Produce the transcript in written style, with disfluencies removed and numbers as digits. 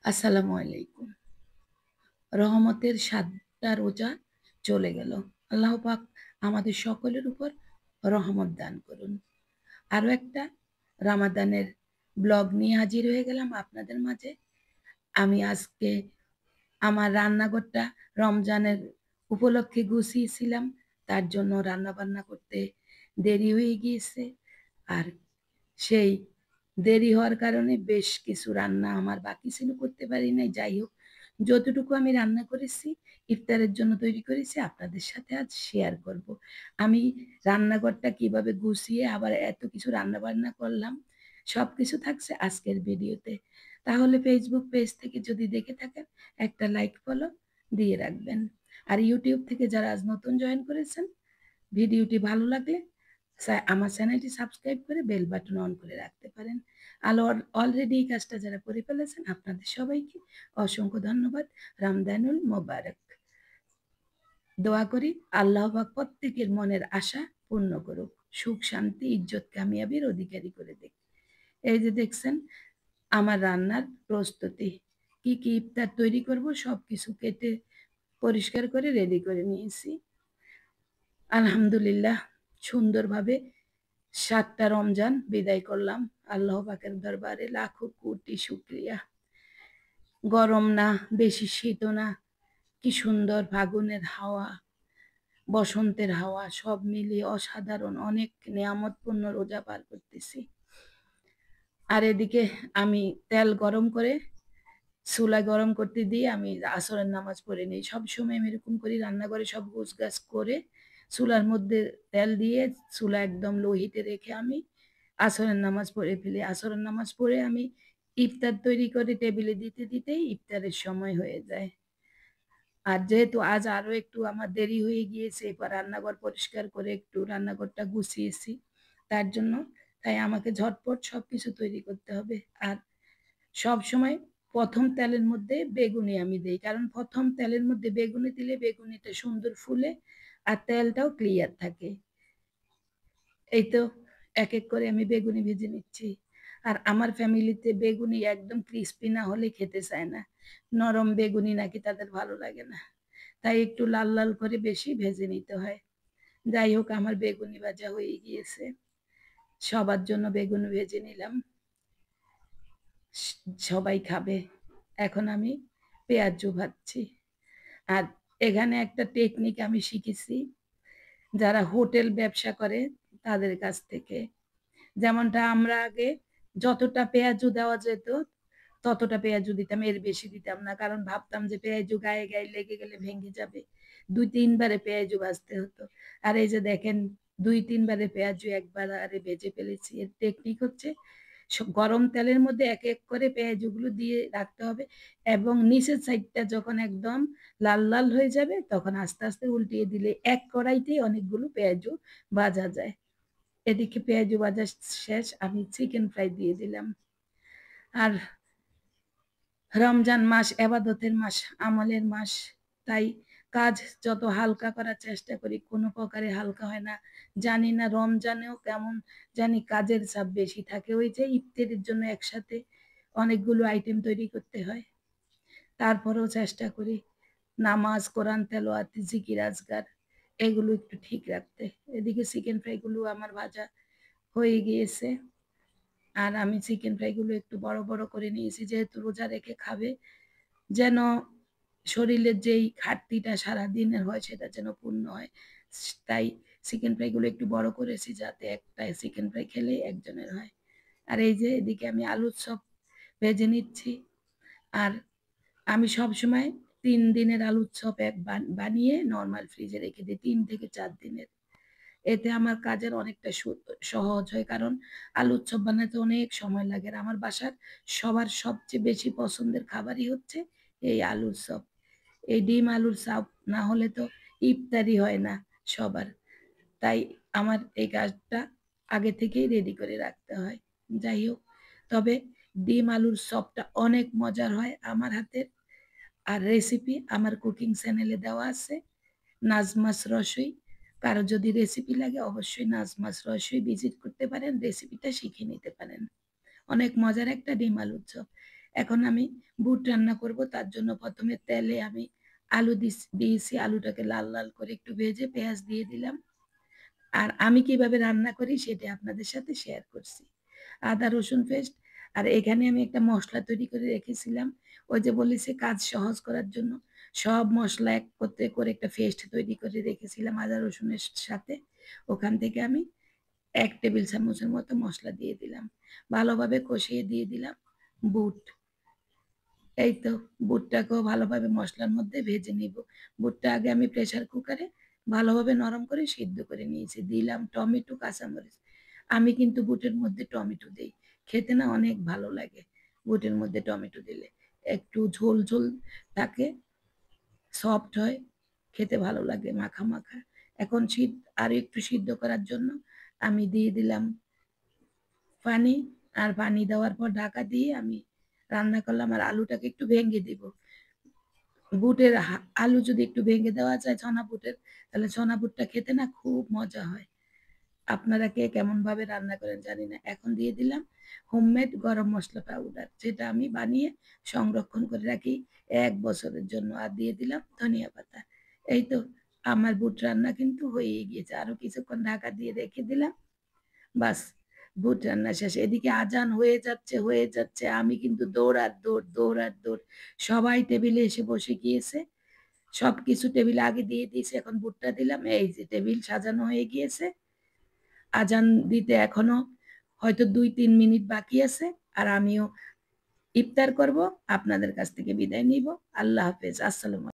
আসসালামু আলাইকুম। রহমতের ৭ টা রোজা চলে গেল। আল্লাহ পাক আমাদের সকলের উপর রহমত দান করুন। আরো একটা রামাদানের ব্লগ নিয়ে হাজির হয়ে গেলাম আপনাদের মাঝে। আমি আজকে আমার রান্নাঘরটা রমজানের উপলক্ষে গুছিয়েছিলাম। তার জন্য রান্নাবান্না করতে দেরি হয়ে গিয়েছে। আর সেই দেরি হওয়ার কারণে বেশ কিছু রান্না আমার বাকি ছিল, করতে পারি নাই। যাই হোক, যতটুকু আমি রান্না করেছি, ইফতারের জন্য তৈরি করেছি, আপনাদের সাথে আজ শেয়ার করব। আমি রান্নাঘরটা কিভাবে গুছিয়ে আবার এত কিছু রান্নাবান্না করলাম, সবকিছু থাকছে আজকের ভিডিওতে। তাহলে Facebook পেজ থেকে যদি দেখে থাকেন, একটা লাইক ফলো দিয়ে রাখবেন। আর YouTube থেকে যারা আজ নতুন জয়েন করেছেন, ভিডিওটি ভালো লাগলে আমার চ্যানেলটি সাবস্ক্রাইব করে বেল বাটন অন করে রাখতে পারেন। অলরেডি এই কাজটা যারা করে ফেলেছেন, আপনাদের সবাইকে অসংখ্য ধন্যবাদ। রমজানুল মোবারক। দোয়া করি আল্লাহ পাক প্রত্যেকের মনের আশা পূর্ণ করুক। সুখ, শান্তি, ইজ্জত, কামিয়াবির অধিকারী করে দিক। এই যে দেখছেন আমার রান্নার প্রস্তুতি। কি ইফতার তৈরি করব সবকিছু কেটে পরিষ্কার করে রেডি করে নিয়েছি। আলহামদুলিল্লাহ, সুন্দরভাবে ৭ টা রমজান বিদায় করলাম। আল্লাহ পাকের দরবারে লাখো কোটি শুকরিয়া। গরম না, বেশি শীতও না, কি সুন্দর ফাগুনের হাওয়া, বসন্তের হাওয়া, সব মিলিয়ে অসাধারণ অনেক নেয়ামতপূর্ণ রোজা পার করতেছি। আর এদিকে আমি তেল গরম করে চুলায় গরম করতে দিয়ে আমি আসরের নামাজ পড়ে নিই। সবসময় আমি এরকম করি, রান্নাঘরে সব গোছগাছ করে চুলার মধ্যে তেল দিয়ে চুলা একদম লো হিটে রেখে আমি আসরের নামাজ পড়ে ফেলি। আসরের নামাজ পড়ে আমি ইফতার তৈরি করে টেবিলে দিতেই ইফতারের সময় হয়ে যায়। আর যেহেতু আজ আরো একটু আমার দেরি হয়ে গিয়েছে, এবার রান্নাঘর পরিষ্কার করে একটু রান্নাঘরটা গুছিয়েছি। তার জন্য তাই আমাকে ঝটপট সবকিছু তৈরি করতে হবে। আর সবসময় ১ম তেলের মধ্যে বেগুনি আমি দেই। কারণ ১ম তেলের মধ্যে বেগুনি দিলে বেগুনিটা সুন্দর ফুলে আর তেলটাও ক্লিয়ার থাকে। এই তো এক করে আমি বেগুনি ভেজে নিচ্ছি। আর আমার ফ্যামিলিতে বেগুনি একদম ক্রিসপি না হলে খেতে চায় না। নরম বেগুনি নাকি তাদের ভালো লাগে না। তাই একটু লাল করে বেশি ভেজে নিতে হয়। যাই হোক, আমার বেগুনি ভাজা হয়ে গিয়েছে। সবার জন্য বেগুনি ভেজে নিলাম। স সবাই খাবে। এখন আমি পেঁয়াজু ভাজছি। আর এখানে একটা টেকনিক আমি শিখেছি যারা হোটেল ব্যবসা করে তাদের কাছ থেকে। যেমনটা আমরা আগে যতটা পেঁয়াজু দেওয়া যেত ততটা পেঁয়াজু দিতাম, এর বেশি দিতাম না। কারণ ভাবতাম যে পেঁয়াজু গায়ে লেগে গেলে ভেঙে যাবে। ২-৩ বারে পেঁয়াজু ভাজতে হতো। আর এই যে দেখেন ২-৩ বারে পেঁয়াজু একবারে ভেজে ফেলেছি। এর টেকনিক হচ্ছে গরম তেলের মধ্যে এক করে পেঁয়াজুগুলো দিয়ে রাখতে হবে এবং নিচের সাইডটা যখন একদম লাল হয়ে যাবে তখন আস্তে উল্টিয়ে দিলে এক কড়াইতেই অনেকগুলো পেঁয়াজু ভাজা যায়। এদিকে পেঁয়াজু ভাজা শেষ, আমি চিকেন ফ্রাই দিয়ে দিলাম। আর রমজান মাস এবাদতের মাস, আমলের মাস। তাই কাজ যত হালকা করার চেষ্টা করি, কোনো প্রকারে হালকা হয় না। জানি না রমজানেও কেমন জানি কাজের চাপ বেশি থাকে। ওই যে ইফতারের জন্য একসাথে অনেকগুলো আইটেম তৈরি করতে হয়। তারপরেও চেষ্টা করি নামাজ, কোরআন তেলাওয়াত, জিকির আজকার এগুলো একটু ঠিক রাখতে। এদিকে চিকেন ফ্রাই গুলো আমার ভাজা হয়ে গিয়েছে। আর আমি চিকেন ফ্রাই গুলো একটু বড় করে নিয়েছি, যেহেতু রোজা রেখে খাবে। যেন শরীরের যেই ঘাটতিটা সারাদিনের হয় সেটা যেন পূর্ণ হয়। তাই চিকেন ফ্রাই গুলো একটু বড় করেছি যাতে একটা চিকেন ফ্রাই খেলেই একজনের হয়। আর এই যে এদিকে আমি আলুর চপ ভেজে নিচ্ছি। আর আমি সবসময় ৩ দিনের আলুর চপ বানিয়ে নরমাল ফ্রিজে রেখে দিই, ৩ থেকে ৪ দিনের। এতে আমার কাজের অনেকটা সহজ হয়। কারণ আলুর চপ বানাতে অনেক সময় লাগে। আর আমার বাসার সবার সবচেয়ে বেশি পছন্দের খাবারই হচ্ছে এই আলুর চপ। এই ডিম আলুর চপ না হলে তো ইফতারি হয় না সবার। তাই আমার এই কাজটা আগে থেকেই রেডি করে রাখতে হয়। যাই হোক, তবে ডিম আলুর চপটা অনেক মজার হয় আমার হাতের। আর রেসিপি আমার কুকিং চ্যানেলে দেওয়া আছে, নাজমাস রসই। কারো যদি রেসিপি লাগে অবশ্যই নাজমাস রসই ভিজিট করতে পারেন, রেসিপিটা শিখে নিতে পারেন। অনেক মজার একটা ডিম আলুর চপ। এখন আমি বুট রান্না করব। তার জন্য ১ম এ তেলে আমি আলু দিয়েছি। আলুটাকে লাল, লাল করে একটু ভেজে পেঁয়াজ দিয়ে দিলাম। আর আমি কিভাবে রান্না করি সেটা আপনাদের সাথে শেয়ার করছি। আদা রসুন পেস্ট, আর এখানে আমি একটা মসলা তৈরি করে রেখেছিলাম। ওই যে বলেছি কাজ সহজ করার জন্য সব মসলা একত্রে করে একটা পেস্ট তৈরি করে রেখেছিলাম আদা রসুনের সাথে। ওখান থেকে আমি ১ টেবিল চামচের মতো মসলা দিয়ে দিলাম। ভালোভাবে কষিয়ে দিয়ে দিলাম বুট। এই তো বুটটাকেও ভালোভাবে মসলার মধ্যে ভেজে নিব। বুটটা আগে আমি প্রেশার কুকারে ভালোভাবে নরম করে সিদ্ধ করে নিয়েছি। দিলাম টমেটো, কাঁচামরিচ। আমি কিন্তু বুটের মধ্যে টমেটো দেই। খেতে না অনেক ভালো লাগে বুটের মধ্যে টমেটো দিলে। একটু ঝোল, ঝোল থাকে, সফট হয়, খেতে ভালো লাগে মাখা, মাখা। এখন আরো একটু সিদ্ধ করার জন্য আমি দিয়ে দিলাম পানি। আর পানি দেওয়ার পর ঢাকা দিয়ে আমি রান্না করলাম। আর আলুটাকে একটু ভেঙে দিব। বুটের আলু যদি একটু ভেঙে দেওয়া যায় ছনা বুটের, তাহলে ছনা বুটটা খেতে না খুব মজা হয়। আপনারা কে কেমনভাবে রান্না করেন জানি না। এখন দিয়ে দিলাম হোমমেড গরম মসলা পাউডার, যেটা আমি বানিয়ে সংরক্ষণ করে রাখি ১ বছরের জন্য। আর দিয়ে দিলাম ধনিয়া পাতা। এই তো আমার বুট রান্না কিন্তু হয়েই গিয়েছে। আরো কিছুক্ষণ ঢাকা দিয়ে রেখে দিলাম। বাস, বুট রান্না শেষ। এদিকে আজান হয়ে যাচ্ছে, হয়ে যাচ্ছে। আমি কিন্তু দৌড় আর দৌড়, দৌড় আর দৌড়। সবাই টেবিলে এসে বসে গিয়েছে। সবকিছু টেবিলে আগে দিয়ে দিয়েছি। এখন বুটটা দিলাম। এই যে টেবিল সাজানো হয়ে গিয়েছে। আজান দিতে এখনো হয়তো ২-৩ মিনিট বাকি আছে। আর আমিও ইফতার করব। আপনাদের কাছ থেকে বিদায় নিব। আল্লাহ হাফেজ। আসসালামু